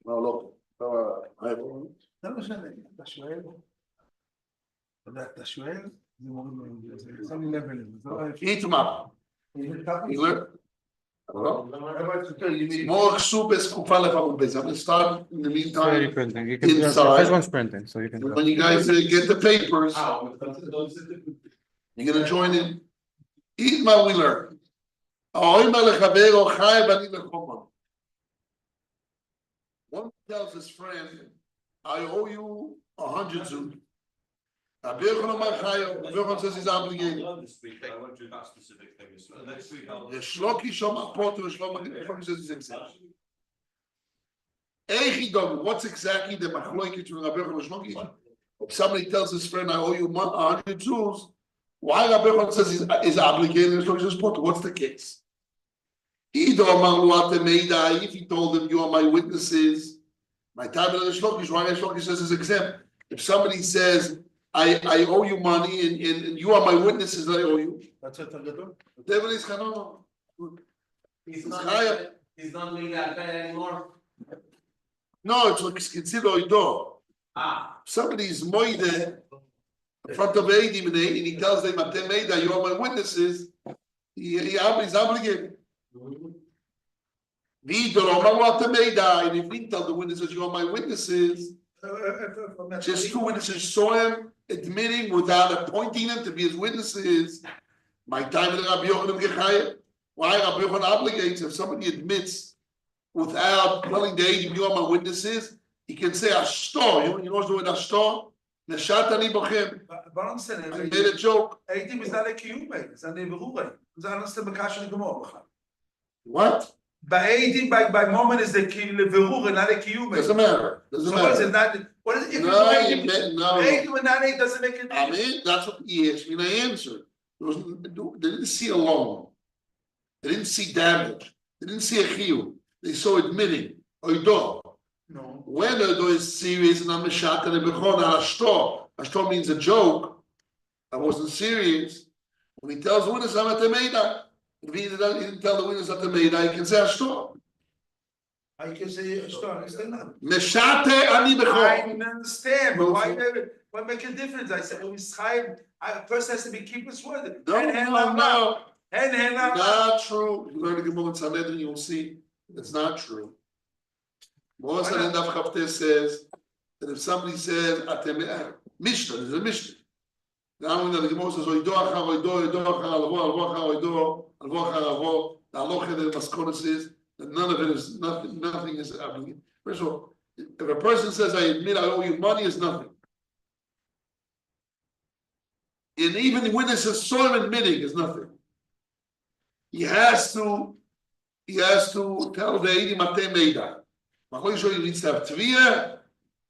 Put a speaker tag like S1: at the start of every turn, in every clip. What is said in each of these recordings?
S1: לא.
S2: לא משנה, אתה שואל, אתה שואל, זה שם לי לבל.
S1: איתמר. More soup is I'm going to start in the meantime inside.
S3: First one's printing, so you can.
S1: When you guys get the papers, you're going to join in. Eat my wheeler. One tells his friend, I owe you 100 zuz. Rabbi says he's obligated.
S4: I won't do that specific thing. Next week I'll.
S1: What's exactly the machloek between Rabbi and Shloki? If somebody tells his friend, I owe you 100 zuz, why Rabbi says he's obligated and Shloki says, what's the case? If he told them, you are my witnesses, my time of the Shlokish, why Shloki says is exempt. If somebody says, I owe you money and you are my witnesses that I owe you.
S2: That's a target.
S1: Devil is Hanon.
S4: He's not really out there anymore.
S1: No, it's considered oido. Somebody is moide in front of Eidim and he tells them, you are my witnesses. He's obligated. And if he tell the witnesses, you are my witnesses, just two witnesses saw him admitting without appointing them to be his witnesses. My time in Rabbi Yochanan Gechayev. Why Rabbi Yochanan obligates if somebody admits without telling the Eidim, you are my witnesses, he can say Ashtor. You know the word Ashtor? Neshatani bochem. I made a joke.
S2: Eidim is not a kiyumei. It's not a berurei. It's not a b'kasher gemor.
S1: What?
S2: By moment is the verure, not a kiyumei.
S1: Doesn't matter. Doesn't matter.
S2: What is it? Not what is it?
S1: No.
S2: Eidim and not doesn't make it.
S1: I mean, that's what he asked me. And I answered. They didn't see a loan. They didn't see damage. They didn't see a chiyuv. They saw admitting. Oido.
S2: No.
S1: When oido is serious and I'm a shot and a bechona ashtor. Ashtor means a joke. I wasn't serious. When he tells witness, I'm at the Meida. If he didn't tell the witness at the Meida, he can say ashtor.
S2: I can say ashtor.
S1: Meshate ani bechon.
S2: I understand, but why make a difference? I said, when he's chayiv, a person has to be keep his word.
S1: No.
S2: And
S1: not true. You learn the Gemara in Sanhedrin, you'll see it's not true. Moshe Daf Chavteh says that if somebody says Mishnah, there's a Mishnah. Now when the Gemara says oido achar oido alvo oido alvo achar alvo, the halacha the maskonos is that none of it is nothing is happening. First of all, if a person says I admit I owe you money, is nothing. And even the witnesses saw him admitting is nothing. He has to tell the Eidim Atei Meida. He needs to have Tviyah,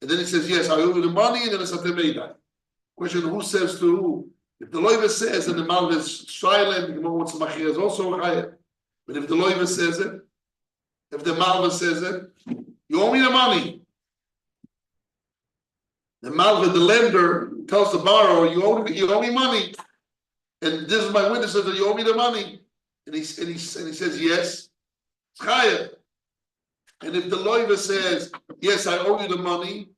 S1: and then he says, yes, I owe you the money, and then it's Atei Meida. Question, who says to who? If the Loiva says and the Malva is silent, the Gemara wants Machir is also higher. But if the Loiva says it, if the Malva says it, you owe me the money. The Malva, the lender, tells the borrower, you owe me money. And this is my witness that you owe me the money. And he says, yes. It's chayav. And if the loiva says, yes, I owe you the money,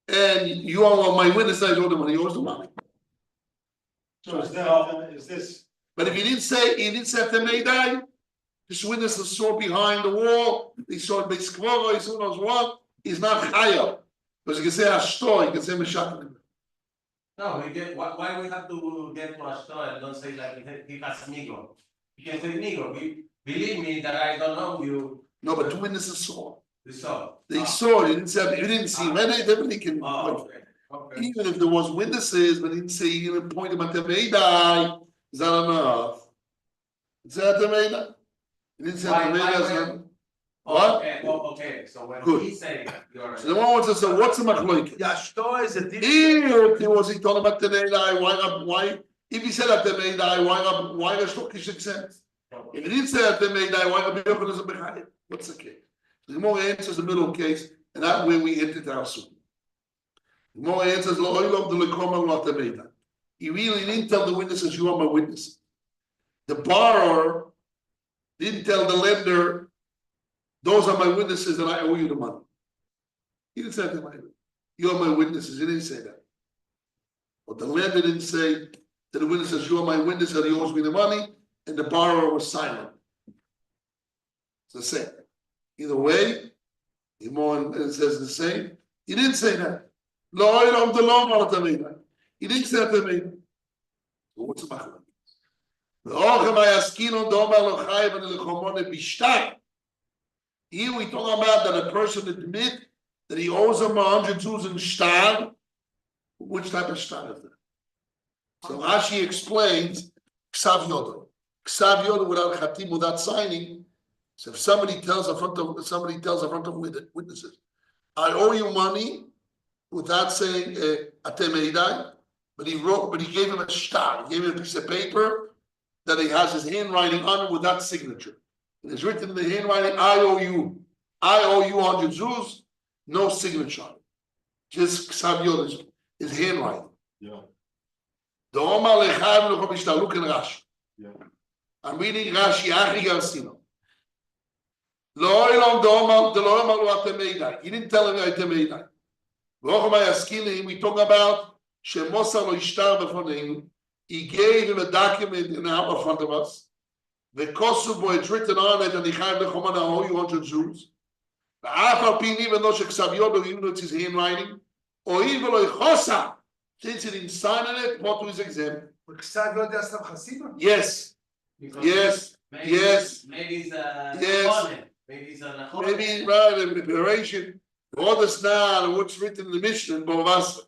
S1: and you are my witness, I owe the money, he owes the money.
S5: So is this?
S1: But if he didn't say to Meidai, this witness saw behind the wall, he saw big skvoro, he saw knows what, he's not chayav. Because he can say ashtor, he can say meshatim.
S4: No, why we have to get to ashtor and don't say like he has nigo? You can say nigo. Believe me that I don't know you.
S1: No, but two witnesses saw.
S4: They saw.
S1: They saw. He didn't say. He didn't see. Everybody can.
S4: Okay.
S1: Even if there was witnesses, but he didn't say. He didn't point him at the Meidai. Is that enough? Is that the Meidai? He didn't say the Meidai. What?
S4: Okay. So when
S1: Good.
S4: he said, you're.
S1: So the one wants to say, what's the machloek?
S2: Yashto is a different.
S1: If was he talking about the Meidai? Why? If he said at the Meidai, why the Shlokish exempt? If he didn't say at the Meidai, why Rabbi Yochanan is a Bechayim? What's the case? The Gemara answers the middle case, and that way we entered our suit. The Gemara answers, Lo oilov de lekoma lo at the Meidai. He really didn't tell the witnesses, you are my witness. The borrower didn't tell the lender, those are my witnesses that I owe you the money. He didn't say that to my, you are my witnesses, he didn't say that. But the lender didn't say to the witnesses, you are my witness that he owes me the money, and the borrower was silent. It's the same. Either way, it says the same. He didn't say that. He didn't say that to me. What's the matter? Here we talk about that a person admit that he owes him 100 Jews in shtar. Which type of shtar is that? So Rashi explains Ksav Yodo. Ksav Yodo without Khatim, without signing. So if somebody tells in front of witnesses, I owe you money without saying Atem Eidai, but he gave him a shtar, he gave him a piece of paper that he has his handwriting on it without signature. It is written in the handwriting, I owe you 100 Jews, no signature on it. Just Ksav Yodo, his handwriting.
S5: Yeah.
S1: The Omar Lechaim Lechom look in Rashi.
S5: Yeah.
S1: I'm reading Rashi, Achi Garsino. Lo Elam the Omar Lo Atem Eidai. He didn't tell him Atem Eidai. We talk about Shemosa Lo Ishtar Befoneinu. He gave him a document in front of us. The Kosubo, it's written on it, and he had the Chomana, I owe you 100 Jews. The Afal Pin, even though Sheksav Yodo, even though it's his handwriting, or even Lo Chosa, since he didn't sign on it, what was exempt? Yes. Yes.
S4: Maybe,
S1: Yes.
S4: Maybe it's a
S1: Yes.
S4: Maybe it's
S1: Maybe right in preparation. All this now, what's written in the Mishnah in Bovas.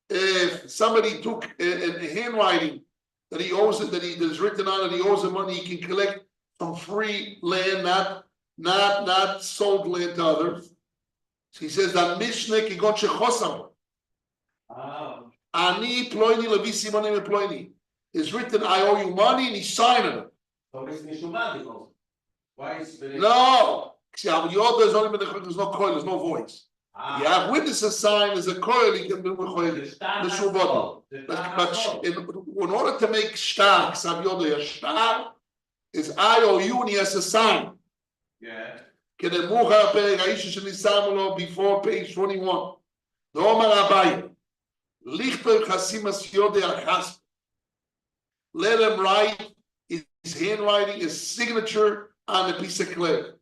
S1: If somebody took a handwriting that he owes it, that is written on it, he owes the money, he can collect from free land, not sold land to others. So he says that Mishnah can go to Chosam. Ani ploini levisi money me ploini. It's written, I owe you money, and he signed it.
S4: So it's Mishubadi also. Why is it?
S1: No. See, there's no coil, there's no voice. You have witnesses sign, there's a coil, you can do Mishubadi. But in order to make shtar, Savyodo shtar, is I owe you, and he has to sign.
S4: Yeah.
S1: Before page 21. The Omar Abaye. Lichter Chasimas Yode Achas. Let him write his handwriting, his signature on a piece of clay.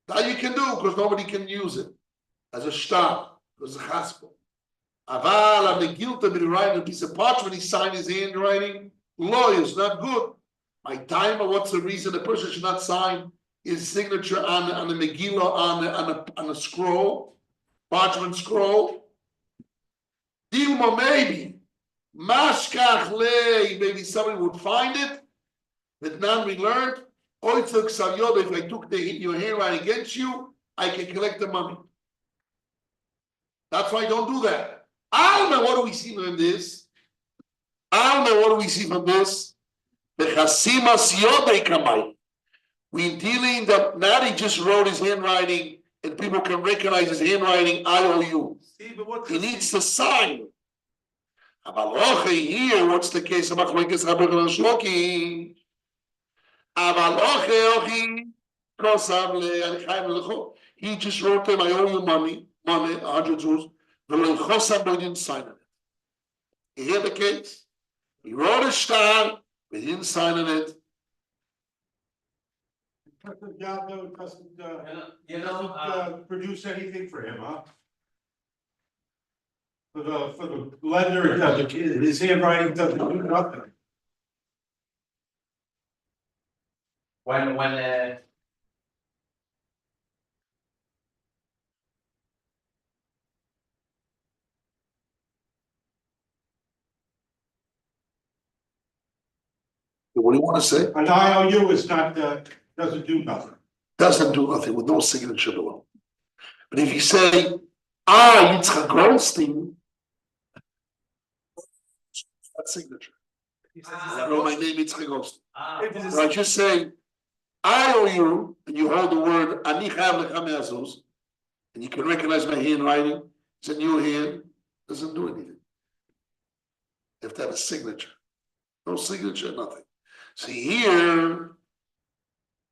S1: That you can do because nobody can use it as a shtar, as a chaspo. Aval on the guilt of writing a piece of parchment, he signed his handwriting. Lawyers, not good. My timer, what's the reason a person should not sign his signature on the Megillah, on a scroll, parchment scroll? Dilma, maybe. Mashkach lei, maybe somebody would find it. But now we learned, if I took your handwriting against you, I can collect the money. That's why I don't do that. I don't know what do we see from this. The Chasimas Yodei Kamai. We're dealing that not he just wrote his handwriting and people can recognize his handwriting, I owe you. He needs to sign. Avaloche here, what's the case of Machlekes Rabbi Shloki? Avaloche Ochi, he just wrote them, I owe you money, 100 Jews, but he didn't sign it. You hear the case? He wrote a shtar, but he didn't sign on it.
S5: Doesn't produce anything for him, huh? For the lender, it doesn't, his handwriting doesn't do nothing.
S4: When
S1: What do you want to say?
S5: An IOU is not, doesn't do nothing.
S1: Doesn't do nothing with no signature below. But if you say, Yitzchak Goldstein, that signature. I know my name Yitzchak Goldstein. But I just say, I owe you, and you hold the word Ani Chayav Lecha Me'azuz, and you can recognize my handwriting. It's in your hand. Doesn't do anything. You have to have a signature. No signature, nothing. See here,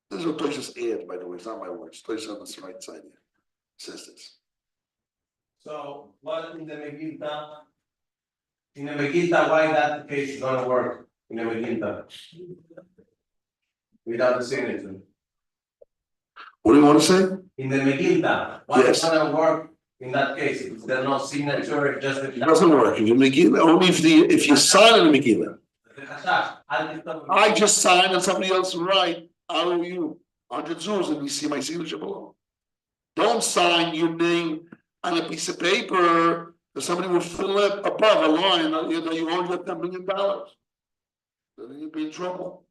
S1: this is what Toshas add, by the way, it's not my words, Toshas on the right side here, says this.
S4: So what in the Megillah? In the Megillah, why that case is gonna work in the Megillah? Without the signature.
S1: What do you want to say?
S4: In the Megillah, why
S1: Yes.
S4: it's gonna work in that case? If there's no signature, just the.
S1: It doesn't work, if you Megillah, only if you sign in the Megillah. I just signed and somebody else write, I owe you 100 zuz, and you see my signature below. Don't sign your name on a piece of paper that somebody will fill up above a line that you owe you $10 million. Then you'd be in trouble.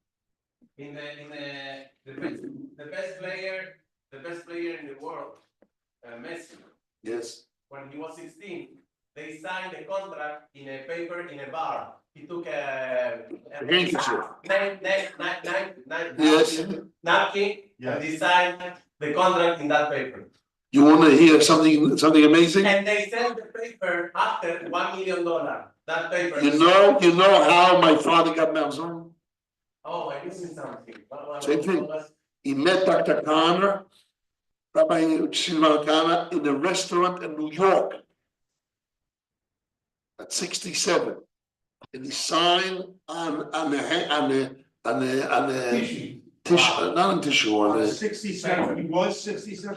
S4: The best player in the world, Messi,
S1: Yes.
S4: when he was 16, they signed a contract in a paper in a bar. He took a
S1: Handkerchief.
S4: napkin,
S5: Yes.
S4: and he signed the contract in that paper.
S1: You want to hear something amazing?
S4: And they sell the paper after $1 million. That paper.
S1: You know how my father got Malzone?
S4: Oh, I missing something.
S1: Same thing. He met Dr. Connor, Rabbi Shimon Connor, in a restaurant in New York at 67. And he signed on a tissue, not on tissue, on a
S5: 67, he was 67?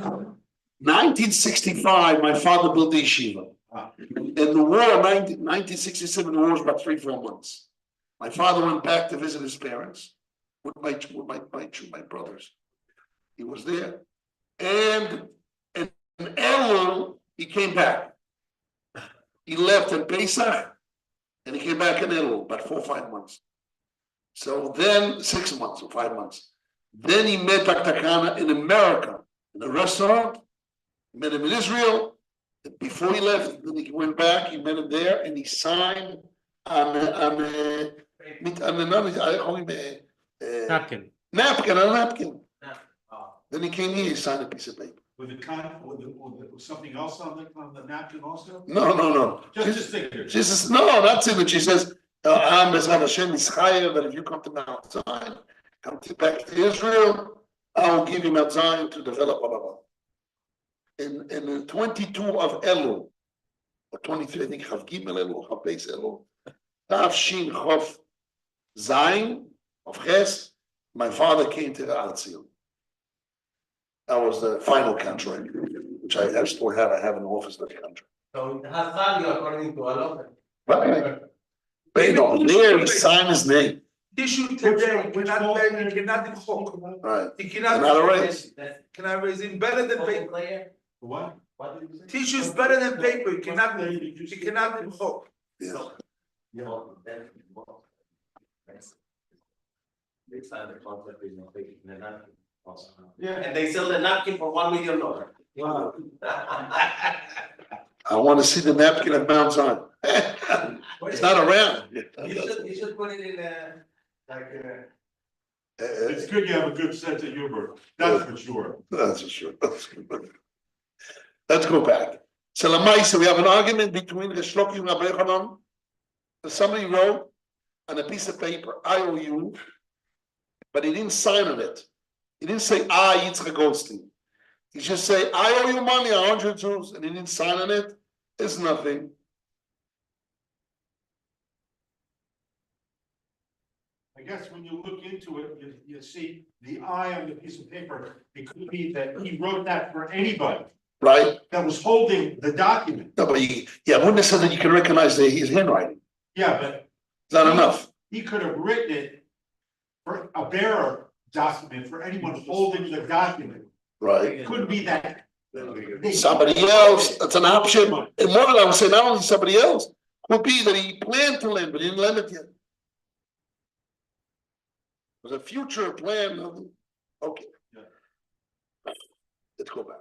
S1: 1965, my father built the yeshiva.
S5: Ah.
S1: In the war, 1967, the war was about 3-4 months. My father went back to visit his parents with my brothers. He was there. And in Elul, he came back. He left in Pesach, and he came back in Elul, about 4 or 5 months. So then, 6 months or 5 months. Then he met Dr. Kana in America, in a restaurant. He met him in Israel. Before he left, then he went back, he met him there, and he signed on a
S3: Napkin.
S1: napkin. Then he came here, he signed a piece of paper.
S5: With something else on the napkin also?
S1: No.
S5: Just a sticker.
S1: She says, no, not signature. She says, I'm Bezrat Hashem Yisrael, that if you come to Mount Zion, back to Israel, I will give you Mount Zion to develop, blah, blah, blah. In the 22 of Elul, or 23, I think, Chav Gimel Elul, Chav Beis Elul, Tav Shin Chof Zayin of Ches, my father came to the Arzil. That was the final contract, which I still have. I have an office in the contract.
S4: So it has value according to a law.
S1: Right. But there, he signed his name.
S2: Tissue today cannot imchok.
S1: Right.
S2: He
S1: Not
S2: cannot
S1: erase.
S2: cannot erase it better than paper.
S4: Player,
S5: What?
S4: what did you say?
S2: Tissue is better than paper. He cannot imchok.
S1: Yeah.
S4: They signed the contract in the napkin also.
S5: Yeah.
S4: And they sell the napkin for $1 million.
S5: Wow.
S1: I want to see the napkin at Mount Zion. It's not around.
S4: You should put it in like
S5: It's good you have a good sense of humor, that's for sure.
S1: That's for sure. Let's go back. So Lamaisa, we have an argument between the Shloki and Rabbi Yochanan. Somebody wrote on a piece of paper, I owe you, but he didn't sign on it. He didn't say, Yitzchak Goldstein. He just say, I owe you money, 100 Jews, and he didn't sign on it. It's nothing.
S5: I guess when you look into it, you see the I on the piece of paper, it could be that he wrote that for anybody
S1: Right?
S5: that was holding the document.
S1: No, but I wouldn't have said that you can recognize his handwriting.
S5: Yeah, but
S1: It's not enough.
S5: he could have written it for a bearer document for anyone holding the document.
S1: Right?
S5: It could be that.
S1: Somebody else, that's an option. And more than I would say, not only somebody else, could be that he planned to lend, but he didn't lend it yet. It was a future plan. Okay.
S5: Yeah.
S1: Let's go back.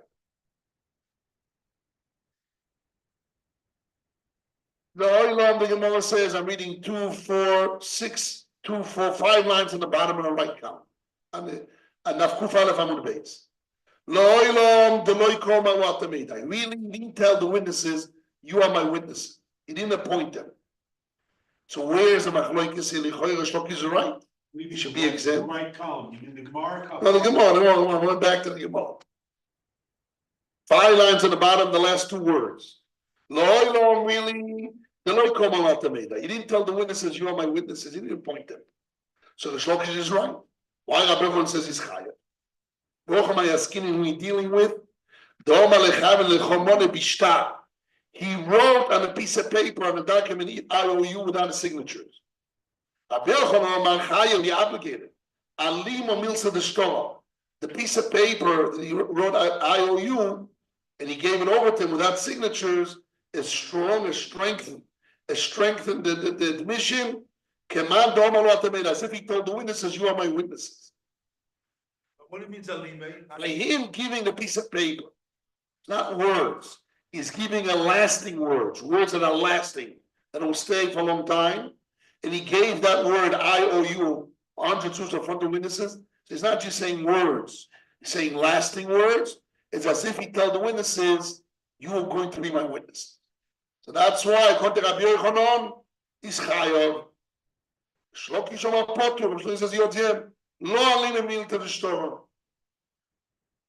S1: The Oilam, the Gemara says, I'm reading 2, 4, 6, 2, 4, 5 lines on the bottom of the right column. And Nafkuf Aleph Amud Beis. Loilam, the Loikom Awatamid. I really didn't tell the witnesses, you are my witnesses. He didn't appoint them. So where's the Machloikis? Shloki is right. You should be exempt.
S5: The right column, you mean the Gemara column.
S1: No, the Gemara, I went back to the Gemara. 5 lines on the bottom, the last 2 words. Lo really, the Lord come on out. You didn't tell the witnesses, you are my witnesses, you didn't point them. So the Shlokish is right. Why Rabbi Yochanan says he's chayav? Who we dealing with? He wrote on a piece of paper on a document IOU without the signatures. Rabbi Yochanan chayav, he obligated. Alim or milsa the Shtorah. The piece of paper that he wrote IOU and he gave it over to him without signatures is strong, is strengthened the admission. As if he told the witnesses, you are my witnesses.
S2: What do you mean, Zalime?
S1: By him giving the piece of paper, not words. He's giving a lasting words that are lasting, that will stay for a long time. And he gave that word IOU 100 suits in front of witnesses. So he's not just saying words, he's saying lasting words. It's as if he told the witnesses, you are going to be my witness. So that's why Rabbi Yochanan is chayav. Shlokish Omar Potur, Shlokish says Yotzim, Lo alim emil to the Shtorah.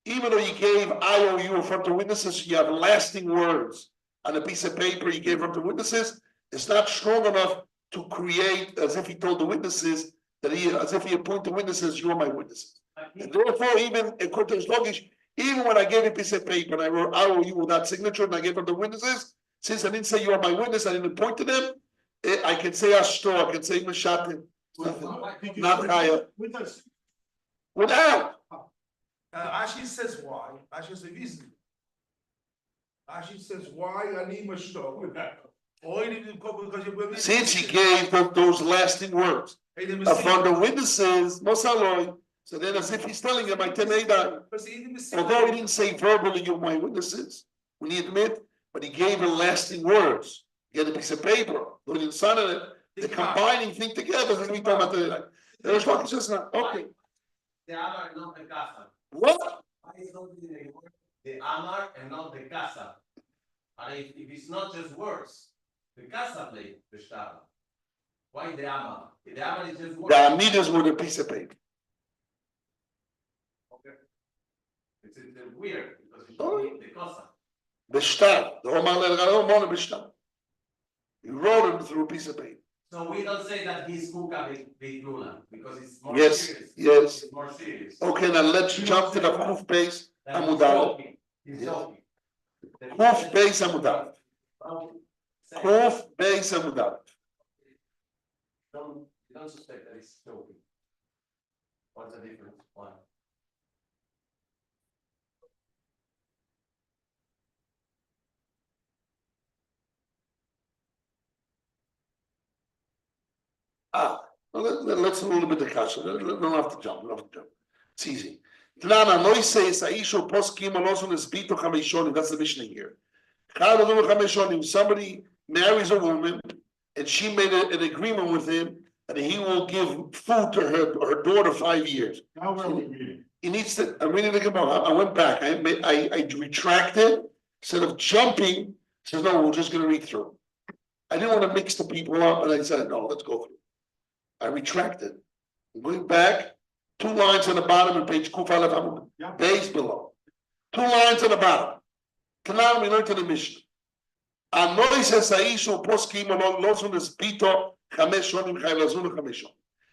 S1: Even though you gave IOU in front of witnesses, you have lasting words on a piece of paper you gave in front of witnesses, it's not strong enough to create as if he told the witnesses as if he appointed witnesses, you are my witnesses. And therefore, even according to Shlokish, even when I gave a piece of paper and I wrote IOU without signature and I gave them the witnesses, since I didn't say you are my witness, I didn't appoint to them, I can say Ashtor, I can say Meshatim. Not Chaya. Without.
S2: Ashi says why. Ashi says reason. Ashi says why I need Ashtor.
S1: Since he gave those lasting words upon the witnesses, Mosaloi. So then, as if he's telling them, I although he didn't say verbally, you're my witnesses, we admit, but he gave them lasting words. He had a piece of paper, put it inside of it, the combining thing together. That's what we talk about today. There's what just not okay.
S4: The Amar and not the Kasab.
S1: What?
S4: Why is not the Amar and not the Kasab? And if it's not just words, the Kasab lay the Shtara. Why the Amar? The Amar is just words.
S1: The Amidas were the piece of paper.
S4: Okay. It's weird because it's the Kasab.
S1: B'shtar. The Omar le'Garon b'shtar. He wrote it through a piece of paper.
S4: So we don't say that he's Kuka B'Lula because it's more serious.
S1: Yes.
S4: It's more serious.
S1: Okay, now let's jump to the Kuf base Amudal.
S4: He's joking.
S1: Kuf base Amudal. Kuf base Amudal.
S4: You don't suspect that he's joking. What's the difference? Why?
S1: Let's a little bit of kasha. We don't have to jump. It's easy. That's the Mishnah here. Somebody marries a woman and she made an agreement with him that he will give food to her daughter 5 years.
S5: Now where are we reading?
S1: He needs to. I'm reading the Gemara. I went back. I retracted instead of jumping. Says no. We're just going to read through. I didn't want to mix the people up, and I said no. Let's go through. I retracted. I'm going back. 2 lines on the bottom of page Kuf Aleph Amud. Base below. 2 lines on the bottom. Now we learn to the Mishnah. Anois esaishu poskim along losun es pito chamesh shonim chayvazun chamesh.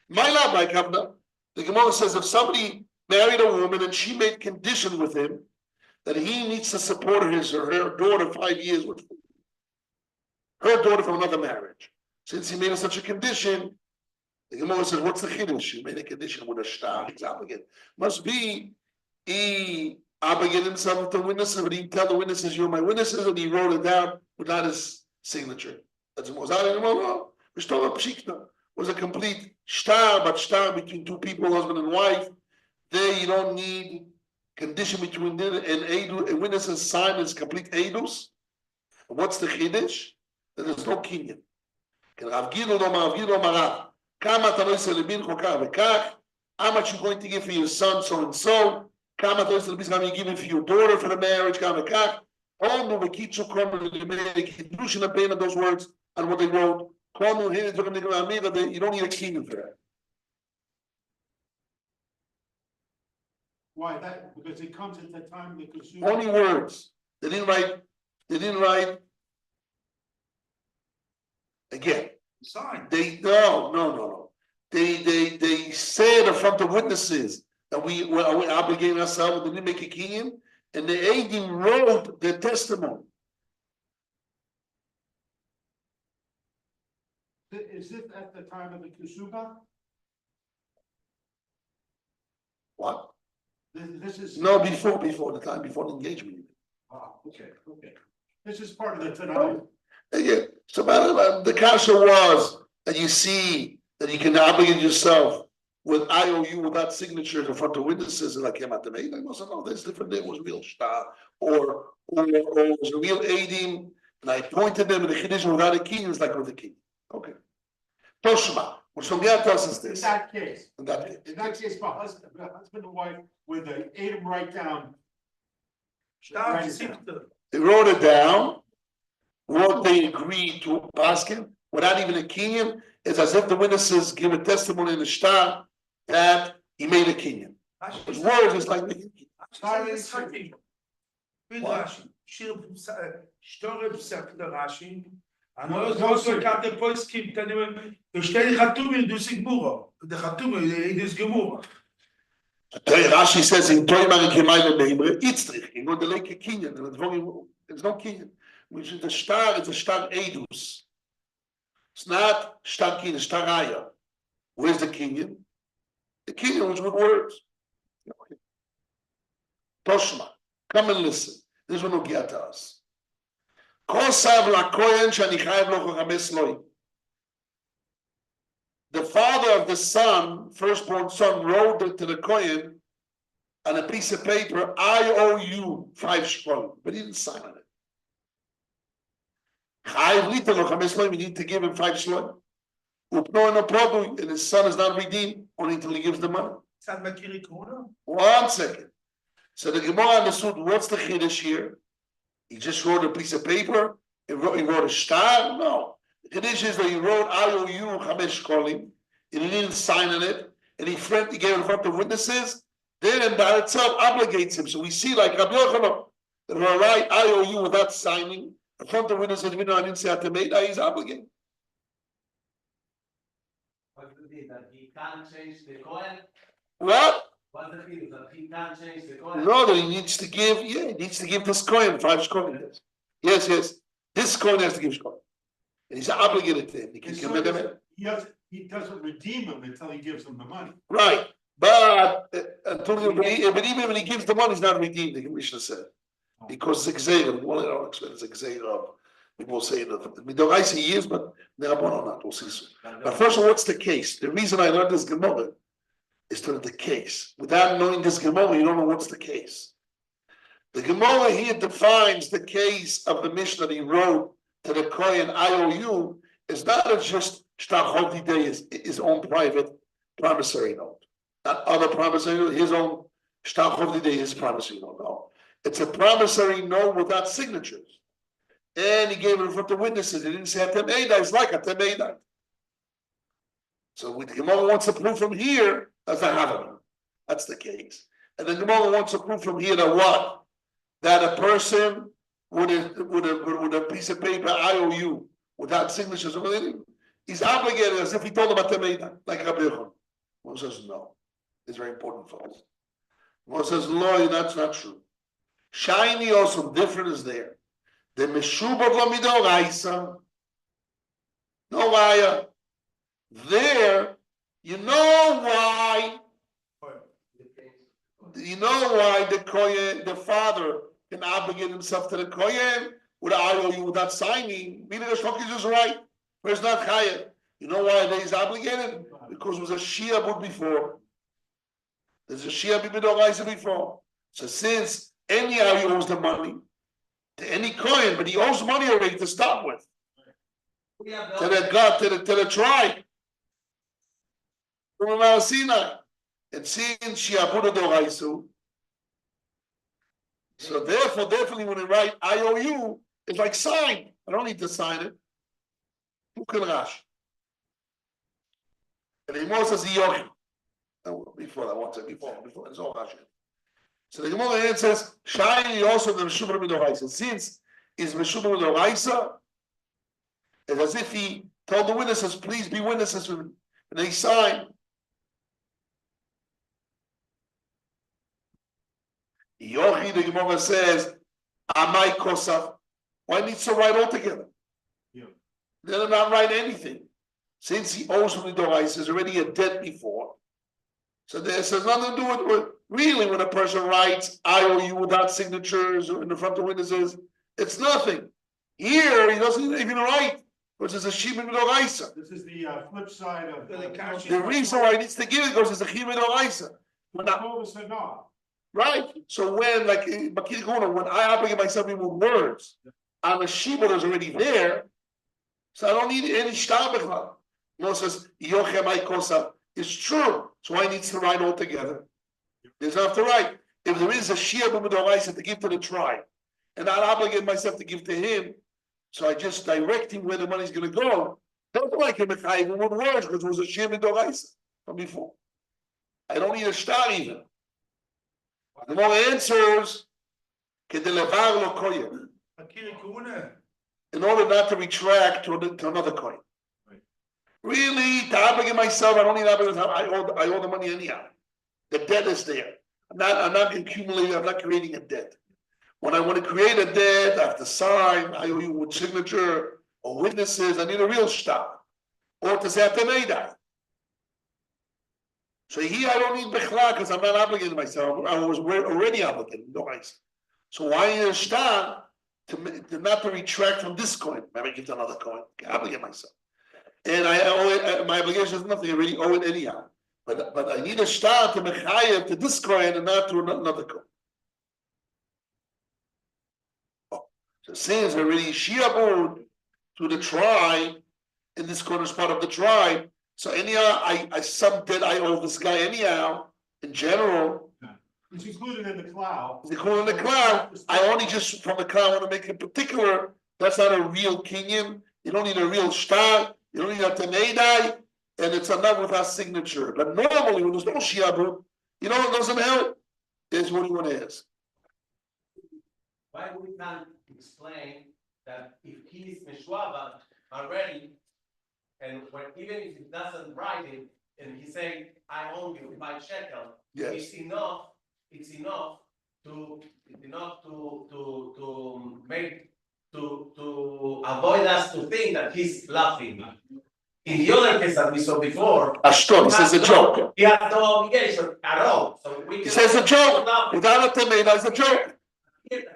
S1: My lab, my kavna. The Gemara says if somebody married a woman and she made condition with him that he needs to support his or her daughter 5 years with food. Her daughter from another marriage. Since he made such a condition, the Gemara says, what's the chiddush? You made a condition with a shtar. He's obligated. Must be he obligated himself to witnesses, but he tell the witnesses, you're my witnesses, and he wrote it down without his signature. That's the most. Was a complete shtar, but shtar between 2 people, husband and wife. There you don't need condition between them and a witnesses sign is complete edus. What's the chiddush? That there's no kinyan. How much you're going to give for your son, so and so? How much you're giving for your daughter for the marriage? Those words and what they wrote. You don't need a kinyan for that.
S5: Why that? Because it comes at the time the consumer.
S1: Only words. They didn't write. Again,
S2: Sign.
S1: no. They said in front of witnesses that we obligating ourselves, they didn't make a kinyan, and the Eidim wrote their testimony.
S5: Is it at the time of the Kusuba?
S1: What?
S5: This is.
S1: No, before the time, before the engagement.
S5: Ah, okay. This is part of the tonight.
S1: Yeah, so the kasha was that you see that you can obligate yourself with IOU without signatures in front of witnesses, and I came out to me. I must know there's different. There was real shtar or it was a real Eidim, and I appointed them in the Kidushin without a king. It's like with the king. Okay. Toshma. What Shomya tells us
S5: In
S1: this.
S5: that case.
S1: In that case.
S5: In that case, my husband and wife with the Adam write down.
S2: Start siebte.
S1: They wrote it down. What they agreed to Paskin without even a kinyan is as if the witnesses give a testimony in the shtar that he made a kinyan. His word is like making
S2: Rashi. Shtorem psakta Rashi. Ano zosel kate poiskim tanim. Du stell khatumim du sigmura. De khatumim is gemura.
S1: Rashi says in Toimar and Kemayla Meimre, Itzrich, in the lake kinyan, and there's no kinyan. Which is the star, it's a star edus. It's not star kinyan, it's star raya. Where's the kinyan? The kinyan was with words. Toshma, come and listen. This one will get to us. The father of the son, firstborn son, wrote it to the Kohen on a piece of paper, I owe you 5 shkolim, but he didn't sign on it. We need to give him 5 shkolim. And his son is not redeemed only until he gives the money. 1 second. So the Gemara understood what's the Kiddush here? He just wrote a piece of paper. He wrote a shtar? No. The Kiddush is that he wrote IOU Chamesh Kolim, and he didn't sign on it, and he gave it in front of witnesses. Then that itself obligates him. So we see like Rabbi Yochanan, that if I write IOU without signing in front of witnesses, we know I didn't say Atameda, he's obligated.
S4: What's the deal? That he can't change the Kohen?
S1: What?
S4: What's the deal? That he can't change the Kohen?
S1: No, that he needs to give this coin 5 shkolim. Yes. This coin has to give shkolim. And he's obligated to him. He can commit him.
S5: He doesn't redeem him until he gives him the money.
S1: Right. But but even when he gives the money, he's not redeemed, the Mishnah said. Because it's a gzeira. Well, I don't explain it's a gzeira. We will say that we don't say years, but they're not. We'll see soon. But first of all, what's the case? The reason I learned this Gemara is to the case. Without knowing this Gemara, you don't know what's the case. The Gemara here defines the case of the Mishnah that he wrote to the Kohen IOU is not just Shtachov Day is his own private promissory note. Not other promissory note, his own Shtachov Day is promissory note. No. It's a promissory note without signatures. And he gave it in front of witnesses. He didn't say Atem Eidai, it's like Atem Eidai. So the Gemara wants to prove from here as a Havana. That's the case. And the Gemara wants to prove from here that what? That a person with a piece of paper IOU without signatures or anything, he's obligated as if he told him Atem Eidai, like Rabbi Yochanan. One says no. It's very important for us. One says no, that's not true. Shiny also different is there. The Meshubah Lamidoraisa. No raya. There, you know why the Kohen, the father, can obligate himself to the Kohen with an IOU without signing. Meaning the Shloki is just right. Where's not Chaya? You know why he's obligated? Because it was a Shia book before. There's a Shia Bibidoraisa before. So since any IOU owes the money to any Kohen, but he owes money already to start with. To the tribe. From Mount Sinai. And since Shiabuda Doraisu, so therefore, definitely when they write IOU, it's like sign. I don't need to sign it. Who can rush? And the Imam says Yochim. Before it's all Rashi. So the Gemara answers, Shiny also the Meshubah Midoraisa. Since is Meshubah Midoraisa, it's as if he told the witnesses, please be witnesses with me. And they signed. Yochi, the Gemara says, Amai Kosav. Why needs to write all together?
S5: Yeah.
S1: They're not write anything. Since he owes from the Dorais, there's already a debt before. So this has nothing to do with really when a person writes, I owe you without signatures or in the front of witnesses, it's nothing. Here, he doesn't even write, which is a Shibud Doraisa.
S5: This is the flip side of.
S1: The reason why he needs to give it goes is a Shibud Doraisa. Right? So when, like, when I obligate myself with words, I'm a Shibud that's already there, so I don't need any shtabach. No says, Yochem I Kosa. It's true. So why needs to write all together? There's enough to write. If there is a Shia B'Midoraisa to give to the tribe, and I obligate myself to give to him, so I just direct him where the money's going to go. Don't like him with words, because it was a Shia B'Midoraisa from before. I don't need a star even. The more answers, Kedelevar lo koyen. In order not to retract to another coin. Really, to obligate myself, I don't need to obligate myself. I owe the money anyhow. The debt is there. I'm not accumulating, I'm not creating a debt. When I want to create a debt, I have to sign, I owe you with signature or witnesses, I need a real stop. Or to say Ateneida. So here I don't need Bechla because I'm not obligating myself. I was already obligated, no ice. So why is stop to not to retract from this coin? Maybe give another coin. I obligate myself. And I owe it, my obligation is nothing, I already owe it anyhow. But I need a start to mechayev to this coin and not to another coin. Oh, so since already shiabud to the tribe, and this coin is part of the tribe, so anyhow, I some debt I owe this guy anyhow, in general.
S5: It's included in the cloud.
S1: It's included in the cloud. I only just from the cloud want to make it particular. That's not a real kinyan. You don't need a real star. You don't need a tenedai, and it's enough with our signature. But normally, when there's no shiabud, it doesn't help. Is what you want to ask.
S4: Why we can't explain that if he is meshwaba already, and even if he doesn't write it, and he say, "I owe you 5 shekel,"
S1: Yes.
S4: It's enough. It's enough to make to avoid us to think that he's laughing. In the other case that we saw before,
S1: Ashton, he says a joke.
S4: He has no obligation at all. So
S1: He says a joke. Without a temeda, it's a joke.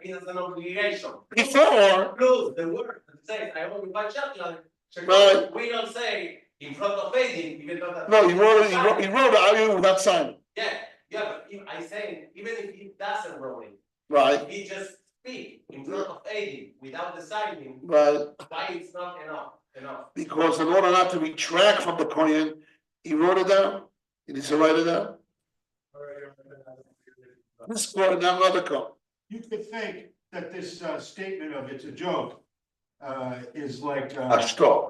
S4: He has an obligation.
S1: Before,
S4: Include the word that says, I owe you 5 shekel.
S1: Right.
S4: We don't say in front of Aiden, even though that.
S1: no, he wrote the argument without signing.
S4: Yeah, but if I say, even if he doesn't wrote it,
S1: Right,
S4: he just speak in front of Aiden without deciding
S1: right.
S4: why it's not enough.
S1: Because in order not to retract from the coin, he wrote it down. He needs to write it down. This coin, not another coin.
S5: You could think that this statement of it's a joke is like
S1: Ashton.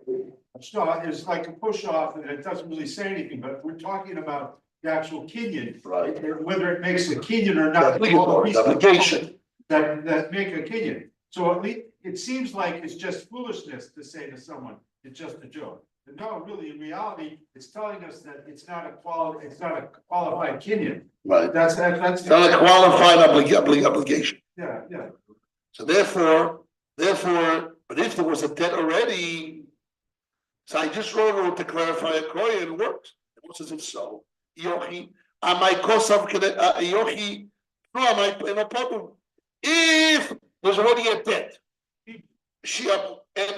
S5: is like a push off and it doesn't really say anything, but we're talking about the actual kinyan,
S1: Right.
S5: and whether it makes a kinyan or not.
S1: The obligation.
S5: That make a kinyan. So at least it seems like it's just foolishness to say to someone, it's just a joke. But no, really, in reality, it's telling us that it's not a qualified kinyan.
S1: Right.
S5: That's
S1: It's not a qualified obligation.
S5: Yeah.
S1: So therefore, but if there was a debt already, so I just wrote it to clarify a coin, it works. It works as if so. Yochi, am I kosav Yochi? No, am I in a problem? If there's already a debt, and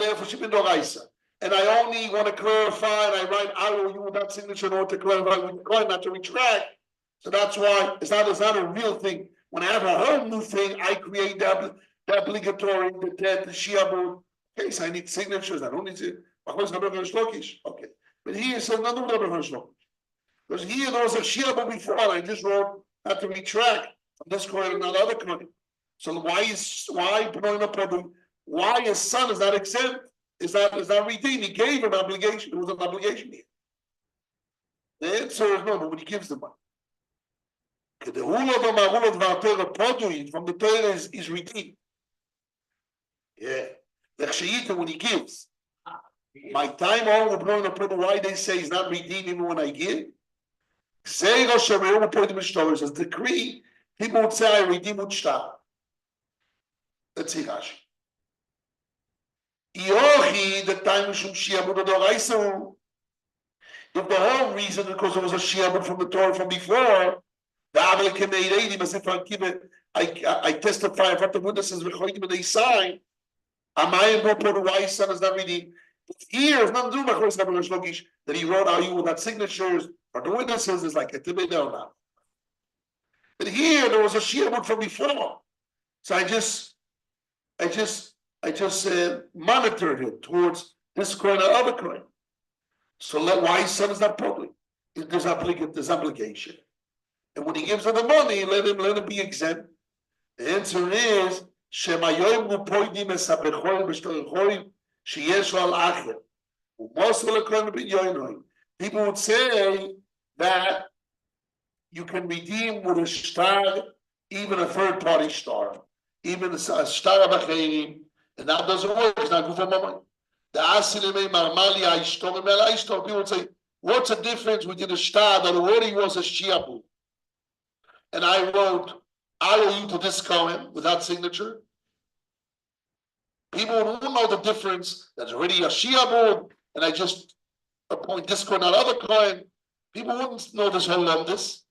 S1: therefore she been doraisa, and I only want to clarify, and I write I owe you without signature in order to clarify with the coin, not to retract. So that's why it's not a real thing. When I have a whole new thing, I create the obligatory, the debt, the shiabud. Okay, so I need signatures. I don't need to. Okay, but here it's another one. Because here there was a shiabud before, and I just wrote not to retract from this coin and another coin. So why his son is not exempt? Is not redeemed? He gave an obligation. There was an obligation here. The answer is no, but when he gives the money. From the Torah is redeemed. Yeah. When he gives. My time all why they say he's not redeemed even when I give? As decree, people would say I redeem with shtar. Let's see Rashi. The time if the whole reason because there was a shiabud from the Torah from before, the Amalek made as if I give it, I testify in front of witnesses, they sign. Amayim no put why his son is not redeemed. Here, it's not doing that he wrote out you without signatures or the witnesses is like a tibet now. But here there was a shiabud from before, so I just monitored it towards this coin or other coin. So why his son is not public? There's obligation. And when he gives her the money, let him be exempt. The answer is Shemayoim Mupoidim Esabechoim B'Shtorechoim Sheyesh Al Acher. People would say that you can redeem with a shtar, even a third party shtar, even a shtar of acherim, and that doesn't work. It's not good for money. The Asilimei Marmali Aishtor, people would say, what's the difference between a shtar that already was a shiabu? And I wrote IOU to this Kohen without signature. People wouldn't know the difference. That's already a shiabu, and I just appoint this Kohen, not other Kohen. People wouldn't know this whole this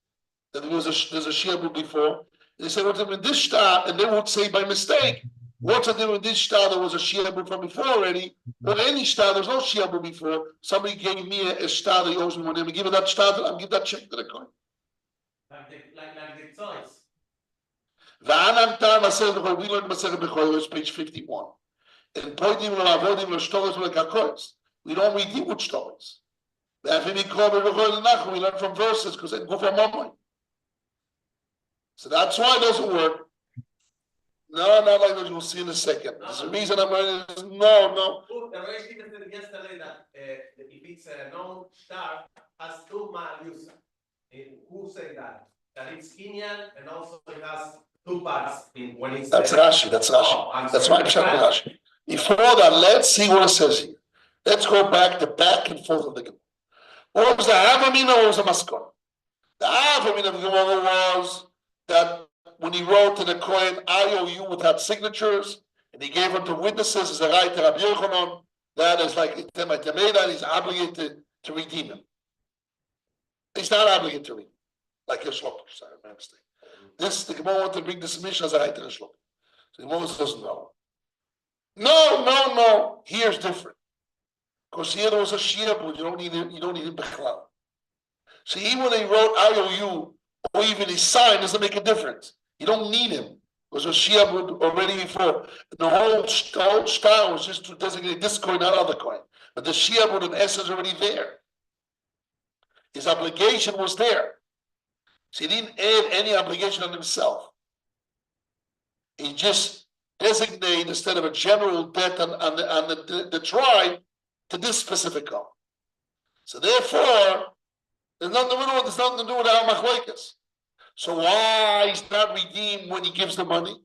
S1: that there's a shiabu before. They say, what's in this shtar? And they would say by mistake, what's the difference in this shtar? There was a shiabu from before already. Or any shtar, there's no shiabu before. Somebody gave me a shtar that he owes me money. I'm give that shtar, I'll give that check to the Kohen.
S4: Like the choice.
S1: We learned Masechet Bechoros, page 51. And we don't redeem with stories. We learn from verses because they go from memory. So that's why it doesn't work. No, not like that. You'll see in a second. There's a reason I'm writing this. No.
S4: The Rashi said yesterday that if it's a known star, has two ma'alusa. Who said that? That it's Kenyan and also it has two parts when it's.
S1: That's Rashi. That's my Rashi. Before that, let's see what it says here. Let's go back and forth of the Gemara. What was the Havamina or was the Maskon? The Havamina of the Gemara was that when he wrote to the Kohen IOU without signatures, and he gave them to witnesses as a right to Rabbi Yochanan, that is like he's obligated to redeem him. He's not obligated to redeem, like a Shlok. Sorry, my mistake. The Gemara wanted to bring this mission as a right to the Shlok. So the Gemara doesn't know. No. Here's different. Because here there was a shiabud, you don't need him b'chlal. So even when he wrote IOU, or even his sign, doesn't make a difference. You don't need him. Because a shiabud already before. The whole star was just to designate this coin, not other coin. But the shiabud in essence is already there. His obligation was there. So he didn't add any obligation on himself. He just designated instead of a general debt on the tribe to this specific coin. So therefore, there's nothing to do with our machlokes. So why is not redeemed when he gives the money?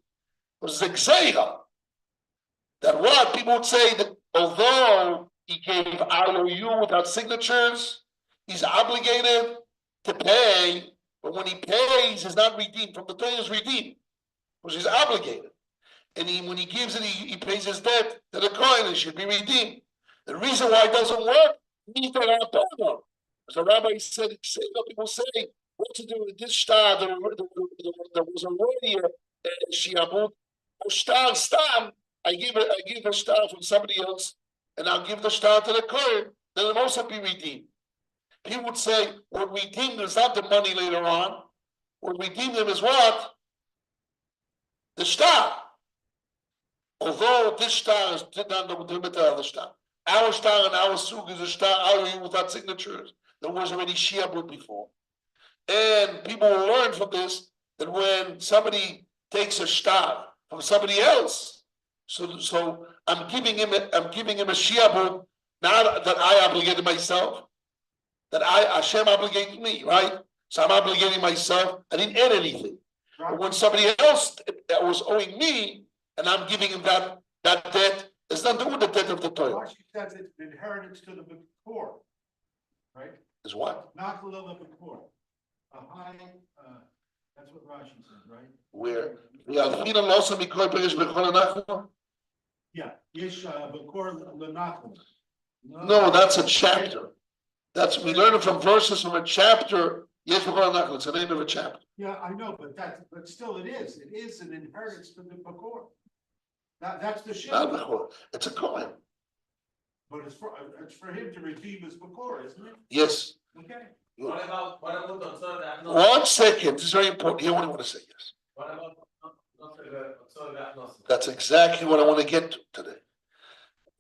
S1: Because it's exeira. That what people would say that although he gave IOU without signatures, he's obligated to pay, but when he pays, he's not redeemed. From the Torah is redeemed, because he's obligated. And when he gives it, he pays his debt to the coin, it should be redeemed. The reason why it doesn't work, as the rabbi said, people say, what to do with this star? There was already a shiabud. Or star stam. I give a star from somebody else, and I'll give the star to the coin. Then it'll also be redeemed. People would say, what we redeem them is not the money later on. What we redeem them is what? The star. Although this star is not the limit of the star. Our star and our sug is a star without signatures. There was already shiabud before. And people will learn from this that when somebody takes a star from somebody else, so I'm giving him a shiabud, not that I obligated myself, that Hashem obligated me, right? So I'm obligating myself. I didn't add anything. But when somebody else that was owing me, and I'm giving him that debt, it's not doing the debt of the Torah.
S5: Rashi says it's an inheritance to the Bekor, right?
S1: Is what?
S5: Not the Bekor. A high, that's what Rashi says, right?
S1: Where?
S5: Yeah, Yesh Bekor Lenachum.
S1: No, that's a chapter. We learn it from verses from a chapter. Yes, it's the name of a chapter.
S5: Yeah, I know, but still it is an inheritance to the Bekor. That's the ship.
S1: Not Bechor. It's a Kohen.
S5: But it's for him to redeem his Bekor, isn't it?
S1: Yes.
S5: Okay.
S4: What about the third agnosis?
S1: 1 second. This is very important. You only want to say yes.
S4: What about the third agnosis?
S1: That's exactly what I want to get to today.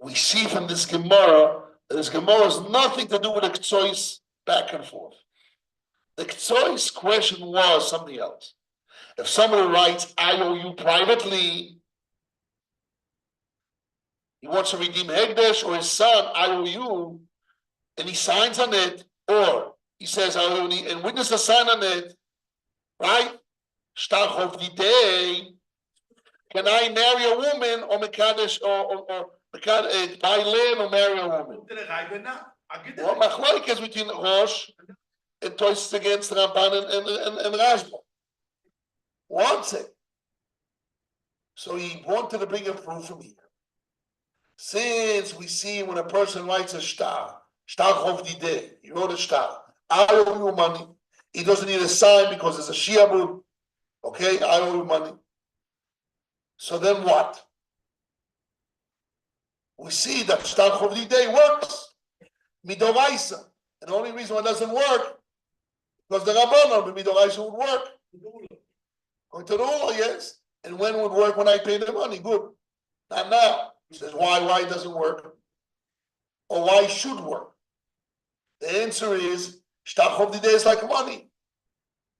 S1: We see from this Gemara that this Gemara has nothing to do with the Ktsois back and forth. The Ktsois question was something else. If somebody writes, I owe you privately, he wants to redeem Hegdesh or his son, I owe you, and he signs on it, or he says, I owe you, and witnesses sign on it, right? Can I marry a woman or Mekadesh or buy land or marry a woman? What machloek is between Rosh and Toys against Ramban and Rashba? One second. So he wanted to bring a proof from here. Since we see when a person writes a shtar of the day, he wrote a shtar, I owe you money. He doesn't need a sign because it's a shiabud. Okay, I owe you money. So then what? We see that shtar of the day works. Midoraisa. And the only reason why it doesn't work, because the Rabbanon, but Midoraisa would work. Going to the rule, yes. And when would work? When I pay the money. Good. Not now. He says, why it doesn't work? Or why it should work? The answer is, Shtach of the day is like money.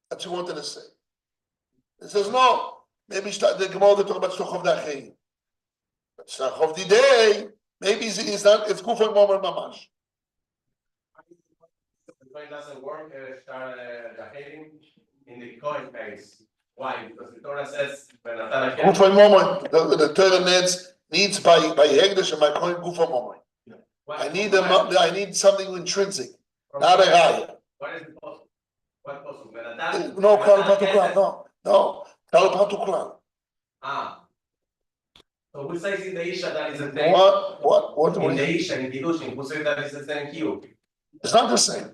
S1: That's what he wanted to say. He says, no. Maybe the Gemara they talk about Shtach of the Achayim. But Shtach of the day, maybe it's not, it's good for moment mamash.
S4: It doesn't work, start the hating in the coin case. Why? Because the Torah says,
S1: Good for moment. The Torah needs by Hegdesh and by Kohen Gufa Momoy. I need something intrinsic, not a raya.
S4: What is the possible? What possible?
S1: No, Klal Patuklan. No, Klal Patuklan.
S4: So who says in the Isha that is the same?
S1: What?
S4: In the Isha, in Kidushin, who says that is the same cue?
S1: It's not the same.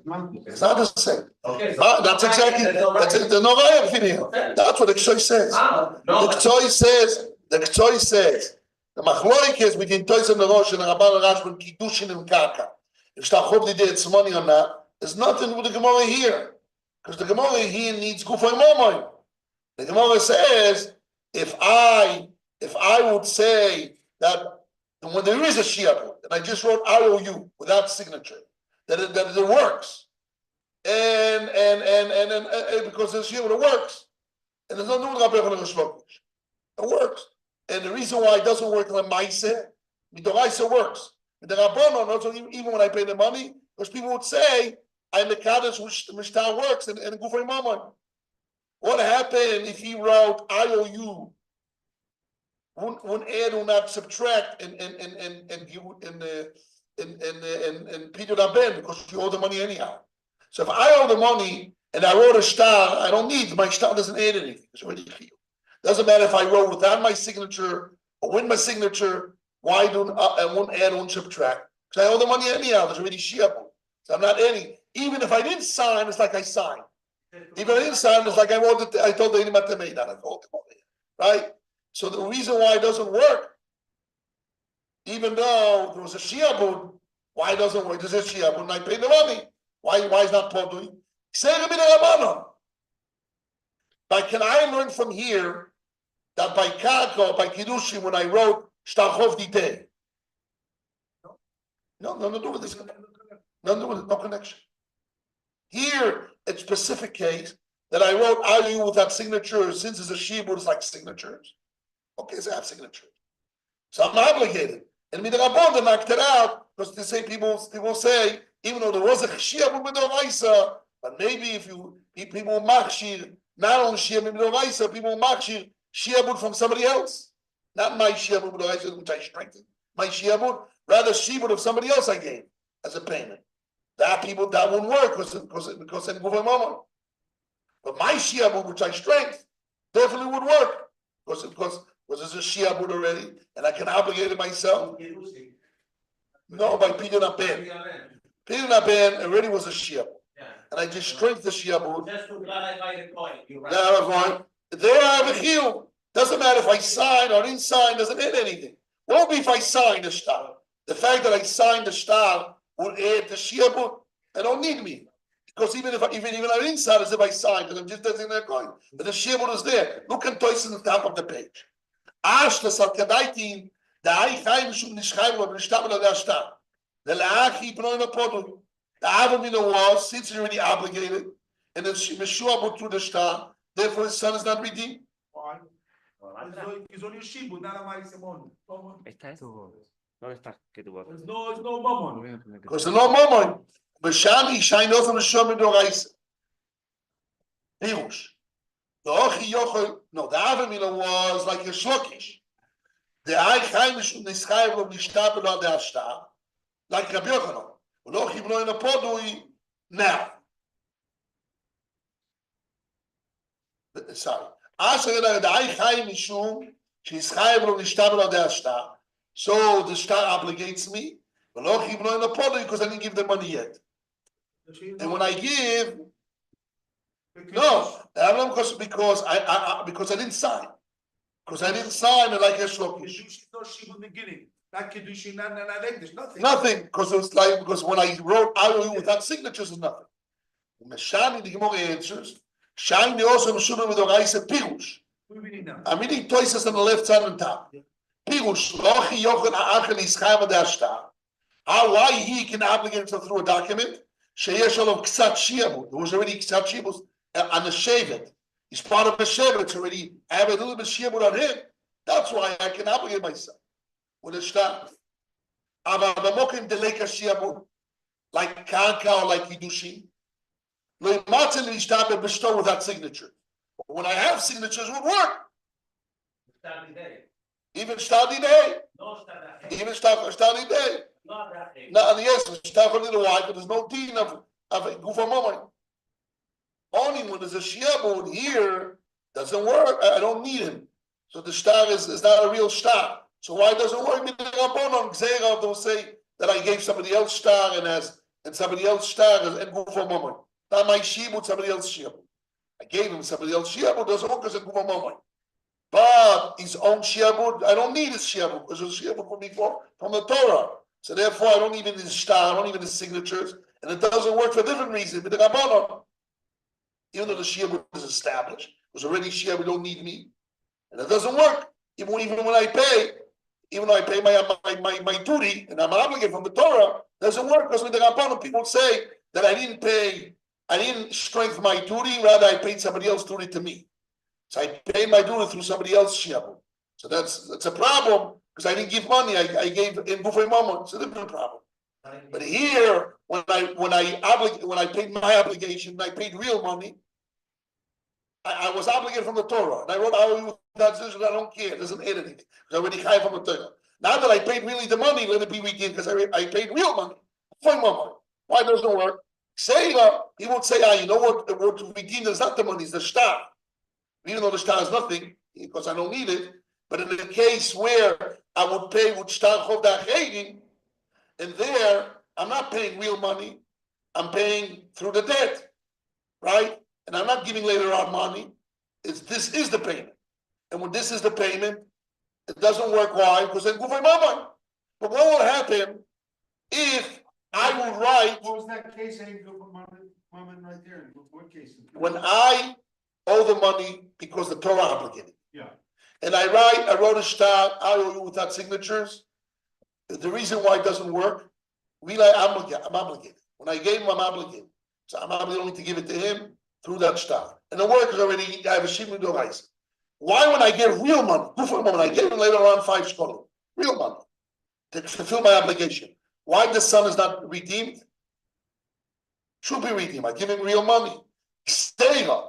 S1: It's not the same.
S4: Okay, so
S1: that's exactly. There's no raya video. That's what the Ktsoy says. The Ktsoy says. The machloek is between Toys and the Rosh and the Rabban and Rashba, Kidushin and Karka. If Shtachov did it's money or not, there's nothing with the Gemara here. Because the Gemara here needs Gufay Momoy. The Gemara says, if I would say that when there is a Shiabud, and I just wrote I owe you without signature, that it works. And because the Shiabud, it works. And there's nothing with Rabbi Yochanan Shlokish. It works. And the reason why it doesn't work like Maiseh, Midoraisa works. The Rabbanon, also even when I pay the money, because people would say, I'm a Kaddish, which works, and Gufay Mammon. What happened if he wrote, I owe you? Wouldn't add, will not subtract, and Peter Rabben, because you owe the money anyhow. So if I owe the money, and I wrote a shtar, I don't need, my shtar doesn't add anything. It's already clear. Doesn't matter if I wrote without my signature or with my signature. Why don't I won't add, won't subtract? Because I owe the money anyhow. There's already shiapul, so I'm not adding. Even if I didn't sign, it's like I signed. Even if I didn't sign, it's like I wrote it. I told the Inimat made that. I told them, right? So the reason why it doesn't work, even though there was a shiapul, why it doesn't work? There's a shiapul, and I pay the money. Why is not Paul doing? Say it in the Rabbanon. But can I learn from here that by Karka, by Kidushin, when I wrote Shtachov Ditei? No, nothing to do with this. Nothing to do with it, no connection. Here, it's a specific case that I wrote out you without signatures, since it's a shibud, it's like signatures. Okay, so I have signatures. So I'm obligated. And Midrabon, they knocked it out, because they say people say, even though there was a shibud with the Raisa, But maybe if people machshir, not only shiabud midoraisa, people machshir shiabud from somebody else, not my shiabud midoraisa which I strengthened, my shiabud, rather shiabud of somebody else I gave as a payment. That wouldn't work because in guvay mamon. But my shiabud which I strengthened definitely would work because there's a shiabud already and I can obligate it myself. No, by Pidyon Aben. Pidyon Aben already was a shiabud. And I just strengthened the shiabud.
S4: Just to clarify the point, you're right.
S1: There I have a chiyuv. Doesn't matter if I sign or didn't sign, doesn't add anything. Won't be if I sign the shtar. The fact that I signed the shtar would add the shiabud. They don't need me. Because even I didn't sign as if I signed, because I'm just designating a coin. But the shiabud is there. Look at Toys in the top of the page. Ash the Salkadaitin, the Aichaim Shum Nishchaim of Nishtabel of the Ashtar. The Laachi Pnoim Apodu. The Avamina was, since he's already obligated, and then Meshua put through the shtar, therefore his son is not redeemed.
S2: Why? He's only a shibud, not a ma'asemon.
S3: Está eso. ¿Dónde está? ¿Qué tú vas?
S2: There's no mamon.
S1: Because there's no moment. Bashami shine off on the Shom Midoraisa. Pirush. The Ochi Yochel, no, the Avamina was like a Shlokish. The Aichaim Shum Nishchaim of Nishtabel of the Ashtar, like Rabbi Yochanan. Now. Sorry. So the shtar obligates me, because I didn't give the money yet. And when I give, no, because I didn't sign. Because I didn't sign it like a shlokish.
S2: Kidushin no shibud beginning. Not Kidushin, not English, nothing.
S1: Nothing, because when I wrote IOU without signatures is nothing. Meshani, the Gemara answers, Shine also Meshubim with Oraisa Pirush.
S2: What are we reading now?
S1: I'm reading Toises on the left side on top. Pirush, Lochi Yochen Aachen Ischayim Adashtar. Why he can obligate himself through a document? Sheyesh Shalom Ksat Shiabud. There was already Ksat Shiabud on the Shevet. He's part of the Shevet. It's already, I have a little bit of Shiabud on him. That's why I can obligate myself. With a shtar. Like Kanka or like Kidushin. Without signature. When I have signatures, it would work. Even Stadi Day. Even Stadi Day. No, yes, why? But there's no dean of a Gufa moment. Only when there's a Shiabud here, doesn't work. I don't need him. So the shtar is not a real shtar. So why doesn't it work? They'll say that I gave somebody else shtar and somebody else shtar and Gufa moment. Not my shibud, somebody else shibud. I gave him somebody else shibud, doesn't work as a Gufa moment. But his own shibud, I don't need his shibud because it's shibud from the Torah. So therefore, I don't need his shtar, I don't need his signatures, and it doesn't work for a different reason. But the Rabbanon, even though the shibud is established, because already shibud don't need me, and it doesn't work. Even when I pay, even though I pay my duty and I'm obligated from the Torah, doesn't work because with the Rabbanon, people say that I didn't strengthen my duty, rather I paid somebody else's duty to me. So I paid my duty through somebody else's shiabud. So that's a problem because I didn't give money. I gave in Bufay Mammon. It's a different problem. But here, when I paid my obligation, I paid real money. I was obligated from the Torah, and I wrote that decision. I don't care. It doesn't add anything because I already high from the Torah. Now that I paid really the money, let it be redeemed because I paid real money. Bufay Mammon. Why doesn't it work? Say he won't say, you know what? The word to redeem is not the money, it's the shtar. Even though the shtar is nothing, because I don't need it. But in the case where I would pay with shtar chov da'acheidim, and there I'm not paying real money, I'm paying through the debt, right? And I'm not giving later on money. This is the payment, and when this is the payment, it doesn't work. Why? Because then gufay mammon. But what will happen if I will write?
S5: What was that case? Moment right there. What case?
S1: When I owe the money because the Torah obligated.
S5: Yeah.
S1: And I wrote a shtar, I owe you without signatures. The reason why it doesn't work, really, I'm obligated. When I gave him, I'm obligated. So I'm obligated only to give it to him through that shtar. And the work is already, I have a shibud d'oraisa. Why when I get real money, when I gave him later on 5 shkolim, real money, to fulfill my obligation. Why the son is not redeemed? Should be redeemed. I give him real money. Gzeira,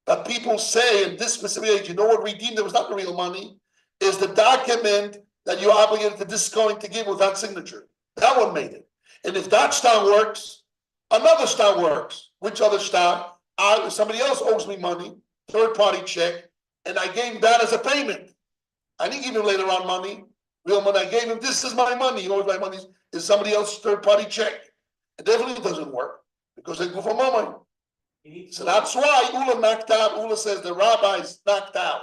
S1: that people say in this specific age, you know what redeemed? It was not the real money. Is the document that you're obligated to this going to give with that signature. That one made it. And if that star works, another star works. Which other star? Somebody else owes me money, third party check, and I gave that as a payment. I didn't give him later on money, real money. I gave him, this is my money. You know what my money is somebody else's third party check. It definitely doesn't work because they go for more money. So that's why Ula knocked out. Ula says the rabbis knocked out.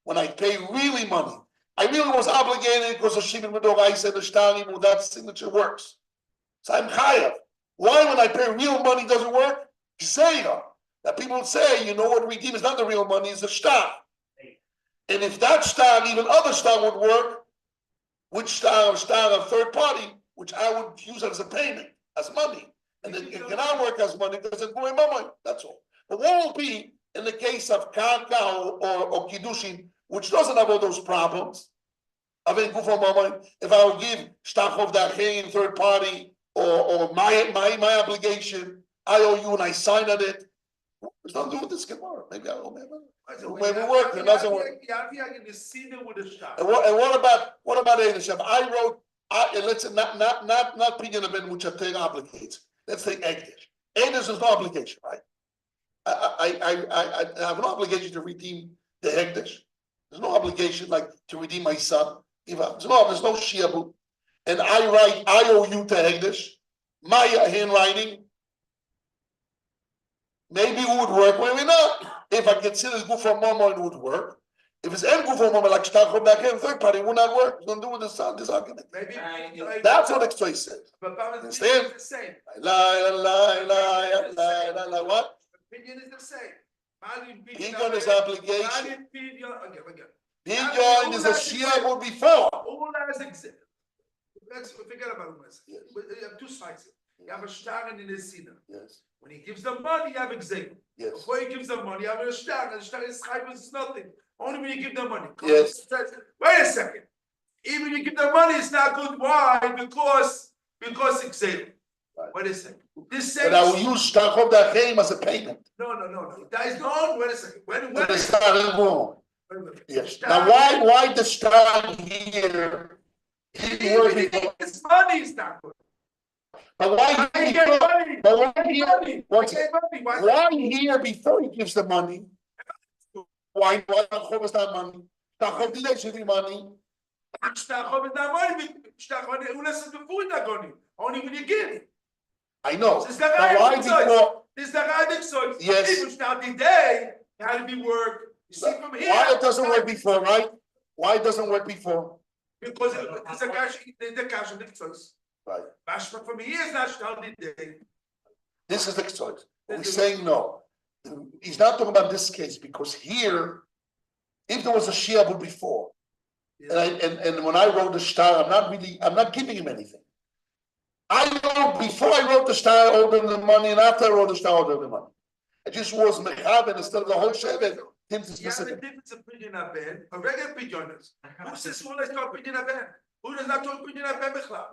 S1: When I pay really money, I really was obligated because of Shimon Medorai said the Shtarim, well, that signature works. So I'm chayav. Why when I pay real money doesn't work? Gzeira. That people would say, you know what redeem is not the real money, it's the shtar. And if that shtar, even other shtar would work, which shtar of third party, which I would use as a payment, as money. And it cannot work as money because it's going money. That's all. But what will be in the case of Karka or Kidushin, which doesn't have all those problems? If I would give Shtachov Dachei third party or my obligation, I owe you and I sign on it. It's not doing this Gemara. Maybe I will maybe work. It doesn't work. And what about Eideshem? I wrote. Let's say not Pinyan Abin, which are taking obligates. Let's take Egdish. Egdish is no obligation, right? I have no obligation to redeem the Egdish. There's no obligation like to redeem my son. There's no shiabut. And I write, I owe you to Egdish. My handwriting. Maybe it would work, maybe not. If I consider it's good for Momo, it would work. If it's good for Momo, like Shtachov back here, third party, it would not work. It's going to do with this argument.
S2: Maybe
S1: That's what the choice says.
S2: But
S1: Understand?
S2: is the same.
S1: What?
S2: Opinion is the same.
S1: Pidyon is obligation.
S2: Again.
S1: Pidyon is a shiabut before.
S2: Let's forget about this.
S1: Yes.
S2: You have two sides. You have a shtar and a sinner.
S1: Yes.
S2: When he gives the money, you have exam.
S1: Yes.
S2: Before he gives the money, you have a shtar, and the shtar is nothing. Only when you give the money.
S1: Yes.
S2: Wait a second. Even when you give the money, it's not good. Why? Because exam.
S1: Right.
S2: Wait a second. This
S1: But
S2: says
S1: I will use Shtachov Dachei as a payment.
S2: no. That is not. Wait a second.
S1: But it's not wrong.
S2: Wait a minute.
S1: Yes. Now why the star here?
S2: Even if it's money, it's not good.
S1: But why
S2: I get money.
S1: But why
S2: I
S1: here?
S2: get money.
S1: What's
S2: I get money.
S1: Why here before he gives the money? Why Tachov is not money? Tachov didn't give you money.
S2: Shtachov is not money. Shtachov unless it's before that money. Only when you give.
S1: I know.
S2: This is the
S1: But why before?
S2: This is the right so
S1: Yes.
S2: Even start the day, it had to be work. You see from here.
S1: Why it doesn't work before, right? Why it doesn't work before?
S2: Because it's a cash, the cash of the choice.
S1: Right.
S2: Mashma from here is not start the day.
S1: This is the choice. We're saying no. He's not talking about this case because here, if there was a shiabut before, and when I wrote the shtar, I'm not giving him anything. I know before I wrote the shtar, I owed him the money, and after I wrote the shtar, I owed him the money. It just was mechaben instead of the whole shevet.
S2: You have a difference of Pidyon Aben, a regular Pidyonis. Who says who let's talk Pidyon Aben? Who does not talk Pidyon Aben Bechla?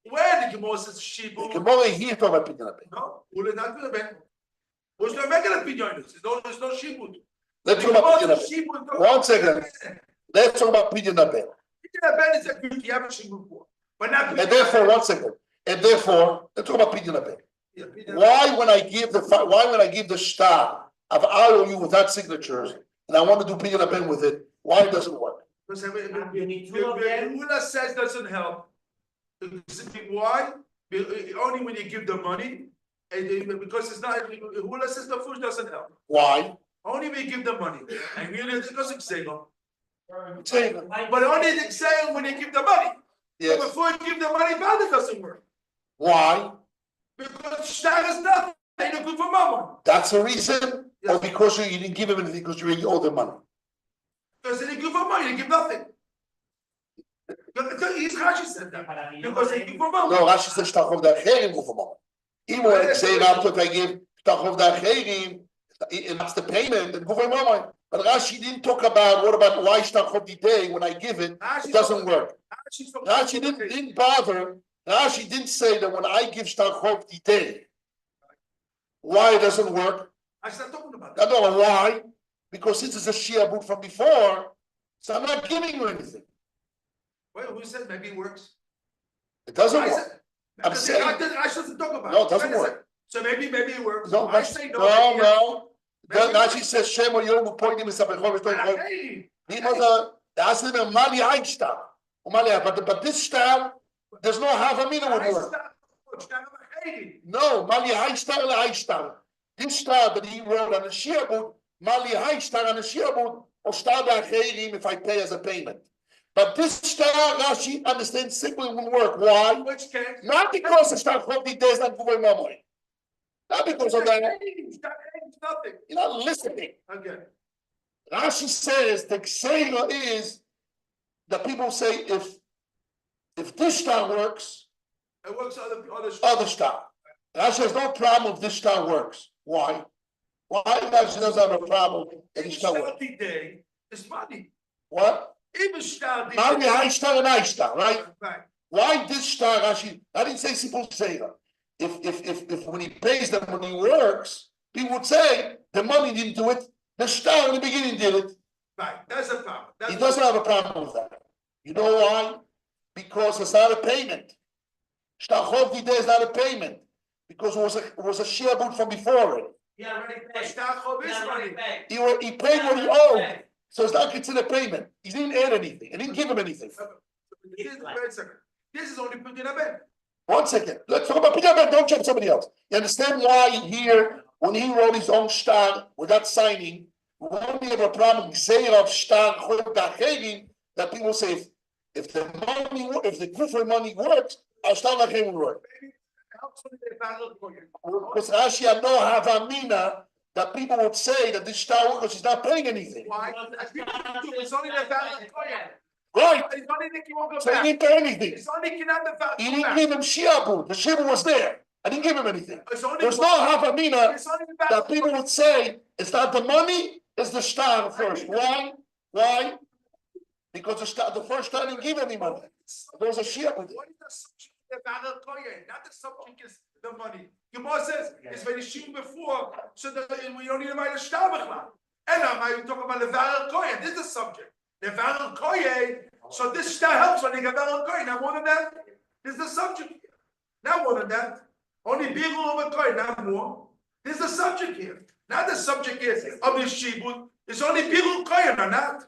S2: Where the Gemara says Shibu?
S1: The Gemara here talk about Pidyon Aben.
S2: No, who does not do Aben? Who's the regular Pidyonis? There's no Shibu.
S1: Let's talk about Pidyon Aben. 1 second. Let's talk about Pidyon Aben.
S2: Pidyon Aben is a good you have a Shibu for. But not
S1: And therefore, 1 second. And therefore, let's talk about Pidyon Aben. Why when I give the shtar of IOU without signatures, and I want to do Pidyon Aben with it, why it doesn't work?
S2: Because Ula says doesn't help. Why? Only when you give the money, because it's not. Ula says the food doesn't help.
S1: Why?
S2: Only when you give the money, and really because it's sale.
S1: Say
S2: But only it's sale when you give the money.
S1: yes.
S2: But before you give the money, it doesn't work.
S1: Why?
S2: Because shtar is nothing. Ain't no good for mama.
S1: That's the reason, or because you didn't give him anything because you already owe the money.
S2: Because they didn't give for money, they give nothing. He's Rashi said that. Because they give for money.
S1: No, Rashi says Shtachov Dachei go for money. Even when I say after if I give Shtachov Dachei, and that's the payment, and go for money. But Rashi didn't talk about what about why Shtachov Didei when I give it, it doesn't work. Rashi didn't bother. Rashi didn't say that when I give Shtachov Didei, Why it doesn't work?
S2: I'm not talking about
S1: I
S2: that.
S1: don't know why. Because since it's a shiabut from before, so I'm not giving you anything.
S2: Wait, who said maybe it works?
S1: It doesn't
S2: I
S1: work.
S2: said-
S1: I'm
S2: because
S1: saying-
S2: I shouldn't talk about it.
S1: No, it doesn't
S2: Wait a
S1: work.
S2: second. So maybe it works.
S1: No,
S2: I say no.
S1: no,
S2: maybe
S1: no.
S2: Maybe-
S1: Rashi says Shem or Yom pointing him
S2: Hey,
S1: He was a that's in a Mali Einstein. But this style, there's no Havamina would
S2: I
S1: work.
S2: stop. Hey,
S1: No, Mali Einstein and Einstein. This style that he wrote on the Shiabut, Mali Einstein on the Shiabut, or style if I pay as a payment. But this style, Rashi understands simply won't work. Why?
S2: which case?
S1: Not because it's not 40 days, not going my money. Not because of that.
S2: Nothing.
S1: You're not listening.
S2: Again.
S1: Rashi says the Ksela is that people say if this star works,
S2: It works
S1: other star. Rashi has no problem if this star works. Why? Why Rashi doesn't have a problem if this star works?
S2: Day is money.
S1: What?
S2: Even start.
S1: Mali high star and high star, right?
S2: Right.
S1: Why this star Rashi? I didn't say simple Ksela. If when he pays them when he works, people would say the money didn't do it. The star in the beginning did it.
S2: Right. That's a problem.
S1: He doesn't have a problem with that. You know why? Because it's not a payment. Shtachov Dideh is not a payment. Because it was a shiabut from before already.
S4: He already paid.
S2: Stachov is money.
S1: He paid what he owed. So it's not considered payment. He didn't add anything. He didn't give him anything.
S2: Wait a second. This is only put in a bed.
S1: 1 second. Let's talk about Pidyavet. Don't check somebody else. You understand why here, when he wrote his own star without signing, we only have a problem saying of star that people say if the money, if the Kufr money works, our star will work. Because Rashi had no havamina that people would say that this star works because he's not paying anything.
S2: Why? It's only the valid coin.
S1: Right.
S2: It's only the Kiwonga
S1: So he
S2: back.
S1: didn't pay anything.
S2: It's only Kinanda valid.
S1: He didn't give him shiabu. The shiabu was there. I didn't give him anything.
S2: It's only.
S1: There's no havamina
S2: It's only the
S1: that
S2: valid.
S1: people would say it's not the money, it's the star first. Why? Why? Because the first star didn't give any money. There was a shiabu.
S2: What is the subject of the valid coin? Not the subject is the money. Gemara says it's when you shoot before, so that we don't need to write a stabachla. And now you talk about the valid coin. This is the subject. The valid coin. So this star helps when you get valid coin. Not more than that. This is the subject. Not more than that. Only birul over coin, not more. This is the subject here. Not the subject here of the shibud. It's only birul coin or not.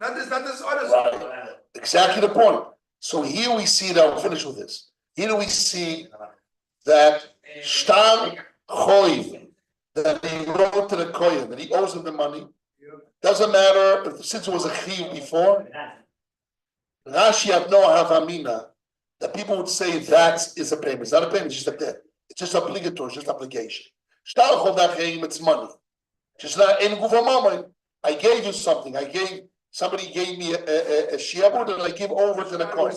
S2: Not this other subject.
S1: Right. Exactly the point. So here we see that I'll finish with this. Here we see that Stam Choiv, that he wrote to the Kohen, that he owes him the money. Doesn't matter if since it was a chiv before. Rashi had no havamina that people would say that is a payment. It's not a payment, it's just a debt. It's just obligatory, it's just obligation. Stam Chov Dachim, it's money. Just not in Guvamama. I gave you something. Somebody gave me a shiabud and I give over to the Kohen.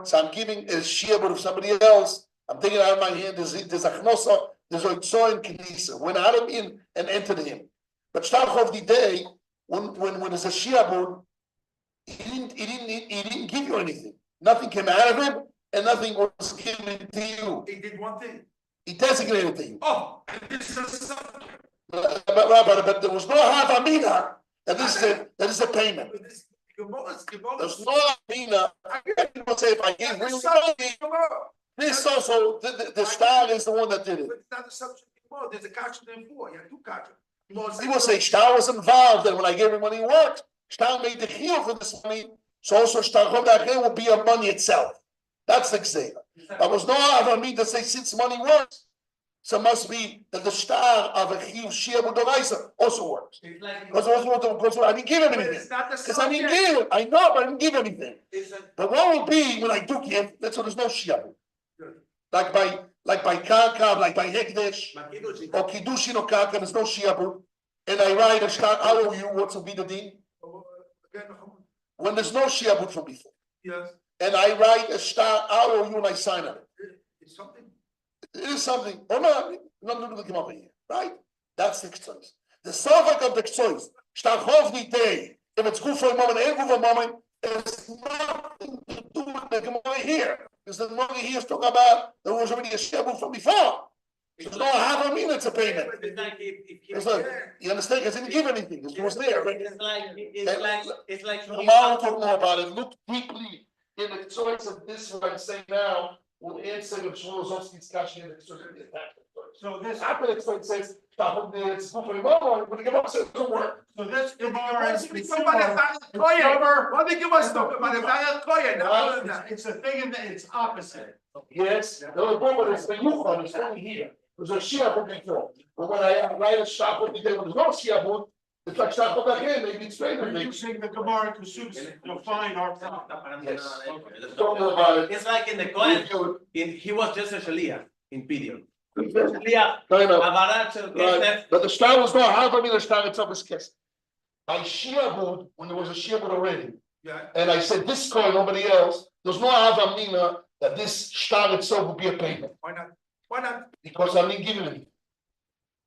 S1: So I'm giving a shiabud of somebody else. I'm taking it out of my hand. There's achnosa, there's oitzoin knisa. Went out of him and entered him. But Shtachov the day when there's a shiabud, he didn't give you anything. Nothing came out of him, and nothing was given to you.
S2: He did one thing.
S1: He designated to you.
S2: Oh, and this is something.
S1: But there was no havamina that this is a payment.
S2: This
S1: There's no havamina. People say if I give real money, this also the star is the one that did it.
S2: But it's not the subject anymore. There's a kasha there for. You have two kasha.
S1: People say Shtar was involved, and when I gave him money, he worked. Shtar made the chiyuv for this money, so also Shtar Chov will be a money itself. That's the gzeira. There was no avamid to say since money works, so it must be that the Shtar of a chiyuv shiabu doraisa also works. Because I didn't give him anything. Because I didn't give him. I know, but I didn't give anything. But what will be when I do give? That's why there's no shiabu. Like by Karka, like by Hekdesh, or Kidushin or Karka, there's no shiabu. And I write a Shtar, I owe you, what will be the deen? When there's no shiabut from before.
S2: Yes.
S1: And I write a Shtar, I owe you, and I sign on it.
S2: It's something.
S1: It is something. Oh no, nothing to come up here, right? That's the choice. The suffix of the choice, Shtar Chov Nitei, if it's good for a moment and good for a moment, it's nothing to do with the Gemara here. Because the Gemara here is talking about there was already a shiabut from before. There's no Havamina, it's a payment.
S4: It's like if
S1: It's like, you understand? It didn't give anything. It was there.
S4: it's like.
S1: Tomorrow we'll talk more about it. Look deeply in the choice of this, what I'm saying now, will answer the Shmulozovsky's question in the Kidushin.
S5: So this,
S1: After the Torah says, stop it, it's good for the moment, but the Gemara says, don't work.
S5: so this Gemara is.
S2: What they give us talking about the Varel Koyen?
S5: It's a thing in the, it's opposite.
S1: Yes, no, but it's the Yuchon, it's only here. There's a Shiabut before. But when I write a Shachot, there's no Shiabut, it's like Shachot again, maybe it's straight.
S5: You're using the Gemara to define our.
S1: Yes. Don't know about it.
S4: It's like in the Kohen, he was just a Shaliach in Pidyon.
S1: No,
S4: Shaliach,
S1: no.
S4: Avarat shel
S1: Right.
S4: Kesef.
S1: But the star was not how many the star itself is kissed. By Shiabud, when there was a Shiabud already,
S2: Yeah.
S1: and I said this coin, nobody else, there's no Avamina that this star itself will be a payment.
S2: Why not? Why not?
S1: Because I'm not giving it.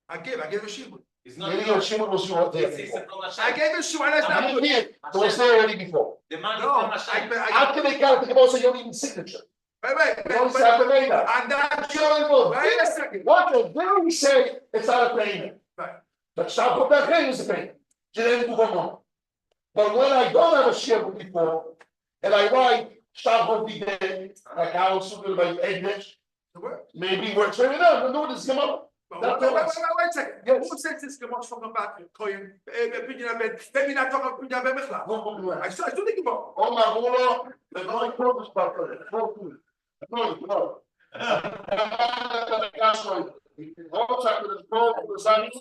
S2: I gave a shibud.
S4: It's not.
S1: Maybe your Shimon was you there
S4: It's
S1: before.
S4: from
S2: I
S4: Hashem.
S2: gave a shibud. I
S1: I'm
S2: not.
S1: not here, it was there already before.
S4: The man is
S2: No,
S4: from Hashem.
S1: How can they count the Gemara say you don't even signature?
S2: Wait.
S1: You only say Avamina.
S2: And that.
S1: You don't even-
S2: Wait a second.
S1: What the, there we say it's not a payment.
S2: Right.
S1: But Shtar Kotachem is a payment. But when I don't have a Shiabud before, and I write Shtar Kotachem, like how it's super by English,
S2: The word.
S1: maybe we're turning up, no, this Gemara.
S2: Wait
S1: That's
S2: a second.
S1: Yes.
S2: Who says this Gemara talking about Koyen? Opinion of it. Maybe not talking about opinion of it. I still think about.
S1: Oh my God, the going purpose part of it. No. That's why. All check with the phone, the sign, the